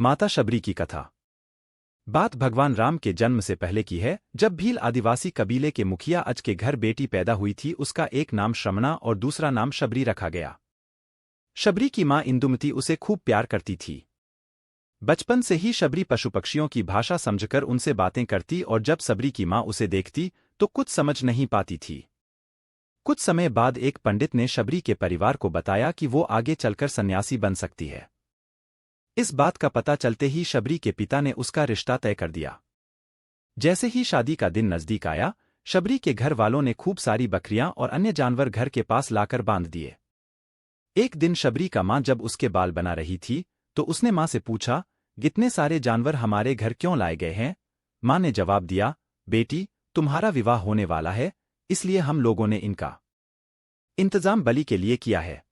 माता शबरी की कथा। बात भगवान राम के जन्म से पहले की है, जब भील आदिवासी कबीले के मुखिया अज के घर बेटी पैदा हुई थी। उसका एक नाम श्रमणा और दूसरा नाम शबरी रखा गया। शबरी की मां इंदुमती उसे खूब प्यार करती थी। बचपन से ही शबरी पशु पक्षियों की भाषा समझकर उनसे बातें करती और जब शबरी की मां उसे देखती तो कुछ समझ नहीं पाती थी। कुछ समय बाद एक पंडित ने शबरी के परिवार को बताया कि वो आगे चलकर सन्यासी बन सकती है। इस बात का पता चलते ही शबरी के पिता ने उसका रिश्ता तय कर दिया। जैसे ही शादी का दिन नजदीक आया, शबरी के घर वालों ने खूब सारी बकरियां और अन्य जानवर घर के पास लाकर बांध दिए। एक दिन शबरी का मां जब उसके बाल बना रही थी तो उसने मां से पूछा, इतने सारे जानवर हमारे घर क्यों लाए गए हैं? मां ने जवाब दिया, बेटी, तुम्हारा विवाह होने वाला है, इसलिए हम लोगों ने इनका इंतजाम बलि के लिए किया है।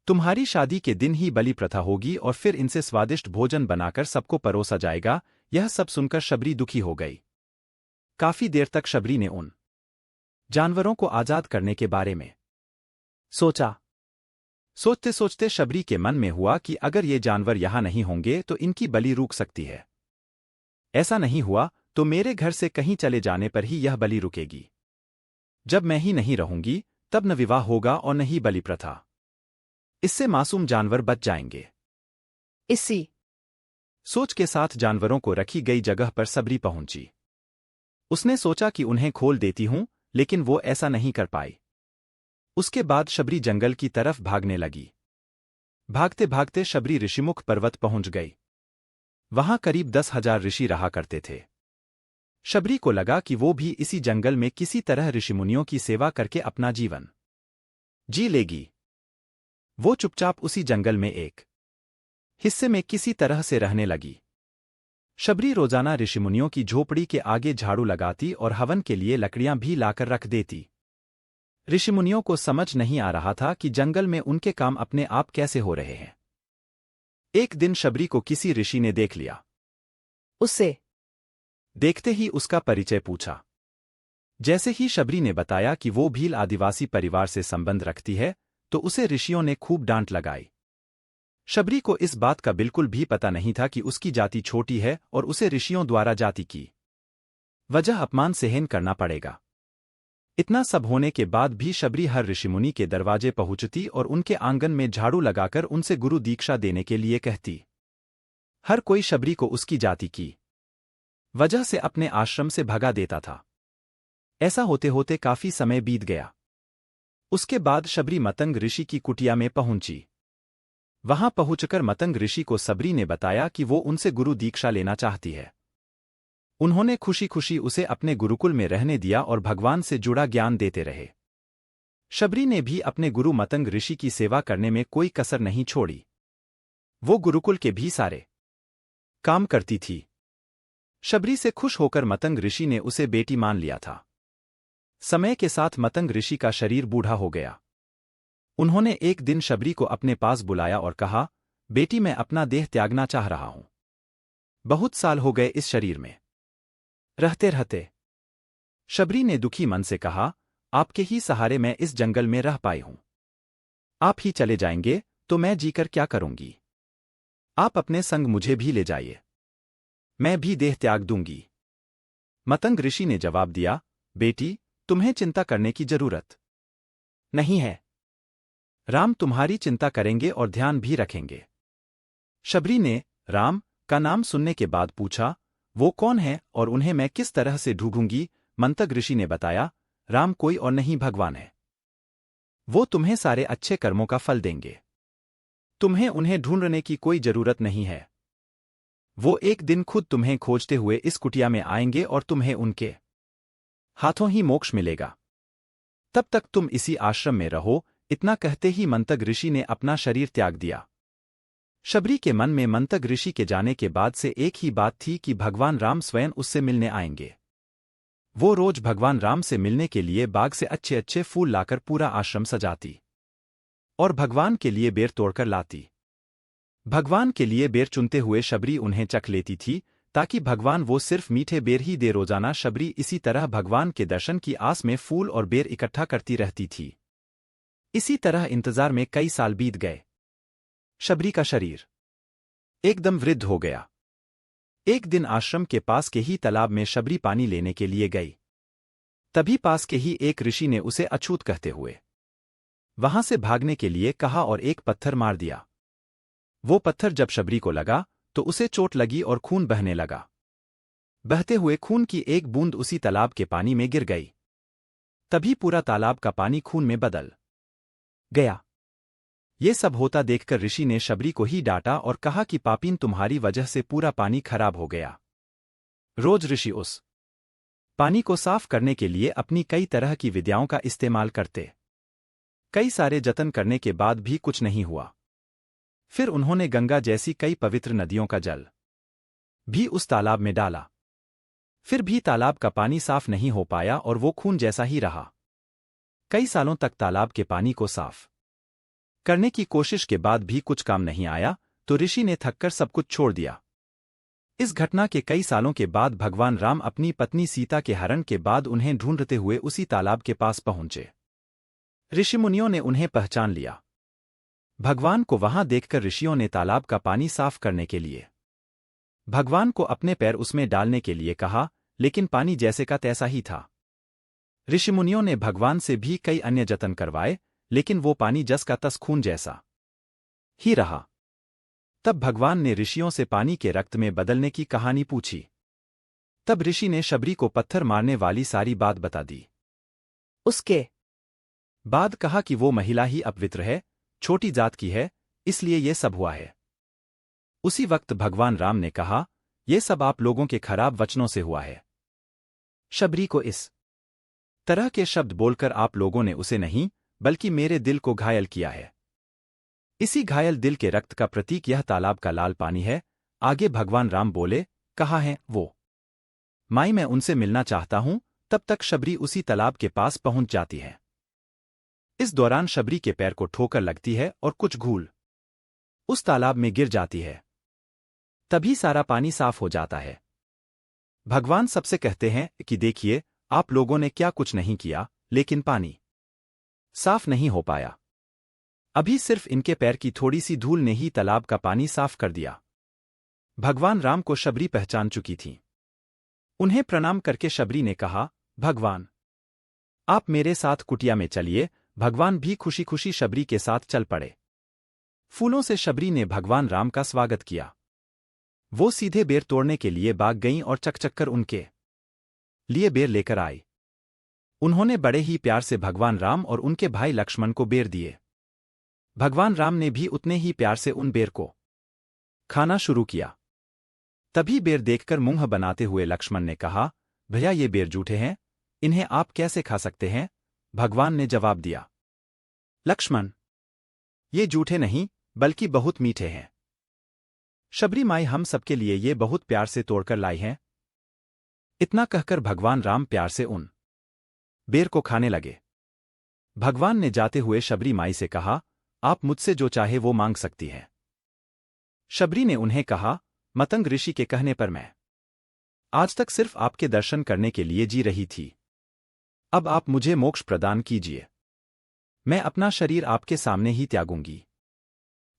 तुम्हारी शादी के दिन ही बलि प्रथा होगी और फिर इनसे स्वादिष्ट भोजन बनाकर सबको परोसा जाएगा। यह सब सुनकर शबरी दुखी हो गई। काफी देर तक शबरी ने उन जानवरों को आजाद करने के बारे में सोचा। सोचते सोचते शबरी के मन में हुआ कि अगर ये जानवर यहां नहीं होंगे तो इनकी बलि रुक सकती है। ऐसा नहीं हुआ तो मेरे घर से कहीं चले जाने पर ही यह बलि रुकेगी। जब मैं ही नहीं रहूंगी तब न विवाह होगा और न ही बलि प्रथा। इससे मासूम जानवर बच जाएंगे। इसी सोच के साथ जानवरों को रखी गई जगह पर शबरी पहुंची। उसने सोचा कि उन्हें खोल देती हूं, लेकिन वो ऐसा नहीं कर पाई। उसके बाद शबरी जंगल की तरफ भागने लगी। भागते भागते शबरी ऋषिमुख पर्वत पहुंच गई। वहां करीब 10,000 ऋषि रहा करते थे। शबरी को लगा कि वो भी इसी जंगल में किसी तरह ऋषिमुनियों की सेवा करके अपना जीवन जी लेगी। वो चुपचाप उसी जंगल में एक हिस्से में किसी तरह से रहने लगी। शबरी रोजाना ऋषिमुनियों की झोपड़ी के आगे झाड़ू लगाती और हवन के लिए लकड़ियां भी लाकर रख देती। ऋषिमुनियों को समझ नहीं आ रहा था कि जंगल में उनके काम अपने आप कैसे हो रहे हैं। एक दिन शबरी को किसी ऋषि ने देख लिया। उससे देखते ही उसका परिचय पूछा। जैसे ही शबरी ने बताया कि वो भील आदिवासी परिवार से संबंध रखती है तो उसे ऋषियों ने खूब डांट लगाई। शबरी को इस बात का बिल्कुल भी पता नहीं था कि उसकी जाति छोटी है और उसे ऋषियों द्वारा जाति की वजह अपमान सहन करना पड़ेगा। इतना सब होने के बाद भी शबरी हर ऋषिमुनि के दरवाजे पहुंचती और उनके आंगन में झाड़ू लगाकर उनसे गुरु दीक्षा देने के लिए कहती। हर कोई शबरी को उसकी जाति की वजह से अपने आश्रम से भगा देता था। ऐसा होते होते काफी समय बीत गया। उसके बाद शबरी मतंग ऋषि की कुटिया में पहुंची। वहां पहुंचकर मतंग ऋषि को शबरी ने बताया कि वो उनसे गुरु दीक्षा लेना चाहती है। उन्होंने खुशी खुशी उसे अपने गुरुकुल में रहने दिया और भगवान से जुड़ा ज्ञान देते रहे। शबरी ने भी अपने गुरु मतंग ऋषि की सेवा करने में कोई कसर नहीं छोड़ी। वो गुरुकुल के भी सारे काम करती थी। शबरी से खुश होकर मतंग ऋषि ने उसे बेटी मान लिया था। समय के साथ मतंग ऋषि का शरीर बूढ़ा हो गया। उन्होंने एक दिन शबरी को अपने पास बुलाया और कहा, बेटी, मैं अपना देह त्यागना चाह रहा हूं। बहुत साल हो गए इस शरीर में रहते रहते। शबरी ने दुखी मन से कहा, आपके ही सहारे मैं इस जंगल में रह पाई हूं। आप ही चले जाएंगे तो मैं जीकर क्या करूंगी? आप अपने संग मुझे भी ले जाइए, मैं भी देह त्याग दूंगी। मतंग ऋषि ने जवाब दिया, बेटी, तुम्हें चिंता करने की जरूरत नहीं है। राम तुम्हारी चिंता करेंगे और ध्यान भी रखेंगे। शबरी ने राम का नाम सुनने के बाद पूछा, वो कौन है और उन्हें मैं किस तरह से ढूंढूंगी? मंतग ऋषि ने बताया, राम कोई और नहीं भगवान है। वो तुम्हें सारे अच्छे कर्मों का फल देंगे। तुम्हें उन्हें ढूंढने की कोई जरूरत नहीं है। वो एक दिन खुद तुम्हें खोजते हुए इस कुटिया में आएंगे और तुम्हें उनके हाथों ही मोक्ष मिलेगा। तब तक तुम इसी आश्रम में रहो। इतना कहते ही मंतग ऋषि ने अपना शरीर त्याग दिया। शबरी के मन में मंतग ऋषि के जाने के बाद से एक ही बात थी कि भगवान राम स्वयं उससे मिलने आएंगे। वो रोज भगवान राम से मिलने के लिए बाग से अच्छे अच्छे फूल लाकर पूरा आश्रम सजाती और भगवान के लिए बेर तोड़कर लाती। भगवान के लिए बेर चुनते हुए शबरी उन्हें चख लेती थी ताकि भगवान वो सिर्फ मीठे बेर ही दे। रोजाना शबरी इसी तरह भगवान के दर्शन की आस में फूल और बेर इकट्ठा करती रहती थी। इसी तरह इंतजार में कई साल बीत गए। शबरी का शरीर एकदम वृद्ध हो गया। एक दिन आश्रम के पास के ही तालाब में शबरी पानी लेने के लिए गई। तभी पास के ही एक ऋषि ने उसे अछूत कहते हुए वहां से भागने के लिए कहा और एक पत्थर मार दिया। वो पत्थर जब शबरी को लगा तो उसे चोट लगी और खून बहने लगा। बहते हुए खून की एक बूंद उसी तालाब के पानी में गिर गई। तभी पूरा तालाब का पानी खून में बदल गया। ये सब होता देखकर ऋषि ने शबरी को ही डांटा और कहा कि पापीन, तुम्हारी वजह से पूरा पानी खराब हो गया। रोज ऋषि उस पानी को साफ करने के लिए अपनी कई तरह की विद्याओं का इस्तेमाल करते। कई सारे जतन करने के बाद भी कुछ नहीं हुआ। फिर उन्होंने गंगा जैसी कई पवित्र नदियों का जल भी उस तालाब में डाला। फिर भी तालाब का पानी साफ नहीं हो पाया और वो खून जैसा ही रहा। कई सालों तक तालाब के पानी को साफ करने की कोशिश के बाद भी कुछ काम नहीं आया, तो ऋषि ने थककर सब कुछ छोड़ दिया। इस घटना के कई सालों के बाद भगवान राम अपनी पत्नी सीता के हरण के बाद उन्हें ढूंढते हुए उसी तालाब के पास पहुंचे। ऋषिमुनियों ने उन्हें पहचान लिया। भगवान को वहां देखकर ऋषियों ने तालाब का पानी साफ करने के लिए भगवान को अपने पैर उसमें डालने के लिए कहा, लेकिन पानी जैसे का तैसा ही था। ऋषिमुनियों ने भगवान से भी कई अन्य जतन करवाए, लेकिन वो पानी जस का तस खून जैसा ही रहा। तब भगवान ने ऋषियों से पानी के रक्त में बदलने की कहानी पूछी। तब ऋषि ने शबरी को पत्थर मारने वाली सारी बात बता दी। उसके बाद कहा कि वो महिला ही अपवित्र है, छोटी जात की है, इसलिए ये सब हुआ है। उसी वक्त भगवान राम ने कहा, ये सब आप लोगों के खराब वचनों से हुआ है। शबरी को इस तरह के शब्द बोलकर आप लोगों ने उसे नहीं, बल्कि मेरे दिल को घायल किया है। इसी घायल दिल के रक्त का प्रतीक यह तालाब का लाल पानी है। आगे भगवान राम बोले, कहाँ है वो? माई, मैं उनसे मिलना चाहता हूं। तब तक शबरी उसी तालाब के पास पहुंच जाती है। इस दौरान शबरी के पैर को ठोकर लगती है और कुछ घूल उस तालाब में गिर जाती है। तभी सारा पानी साफ हो जाता है। भगवान सबसे कहते हैं कि देखिए, आप लोगों ने क्या कुछ नहीं किया, लेकिन पानी साफ नहीं हो पाया। अभी सिर्फ इनके पैर की थोड़ी सी धूल ने ही तालाब का पानी साफ कर दिया। भगवान राम को शबरी पहचान चुकी थी। उन्हें प्रणाम करके शबरी ने कहा, भगवान, आप मेरे साथ कुटिया में चलिए। भगवान भी खुशी खुशी शबरी के साथ चल पड़े। फूलों से शबरी ने भगवान राम का स्वागत किया। वो सीधे बेर तोड़ने के लिए भाग गईं और चकचक उनके लिए बेर लेकर आई। उन्होंने बड़े ही प्यार से भगवान राम और उनके भाई लक्ष्मण को बेर दिए। भगवान राम ने भी उतने ही प्यार से उन बेर को खाना शुरू किया। तभी बेर देखकर मुंह बनाते हुए लक्ष्मण ने कहा, भैया, ये बेर जूठे हैं, इन्हें आप कैसे खा सकते हैं? भगवान ने जवाब दिया, लक्ष्मण, ये जूठे नहीं बल्कि बहुत मीठे हैं। शबरी माई हम सबके लिए ये बहुत प्यार से तोड़कर लाई हैं। इतना कहकर भगवान राम प्यार से उन बेर को खाने लगे। भगवान ने जाते हुए शबरी माई से कहा, आप मुझसे जो चाहे वो मांग सकती हैं। शबरी ने उन्हें कहा, मतंग ऋषि के कहने पर मैं आज तक सिर्फ आपके दर्शन करने के लिए जी रही थी। अब आप मुझे मोक्ष प्रदान कीजिए। मैं अपना शरीर आपके सामने ही त्यागूंगी।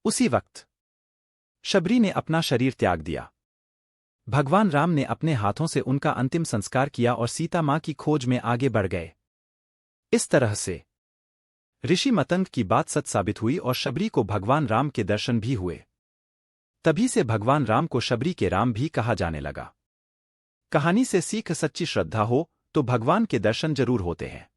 उसी वक्त शबरी ने अपना शरीर त्याग दिया। भगवान राम ने अपने हाथों से उनका अंतिम संस्कार किया और सीता मां की खोज में आगे बढ़ गए। इस तरह से ऋषि मतंग की बात सच साबित हुई और शबरी को भगवान राम के दर्शन भी हुए। तभी से भगवान राम को शबरी के राम भी कहा जाने लगा। कहानी से सीख, सच्ची श्रद्धा हो तो भगवान के दर्शन जरूर होते हैं।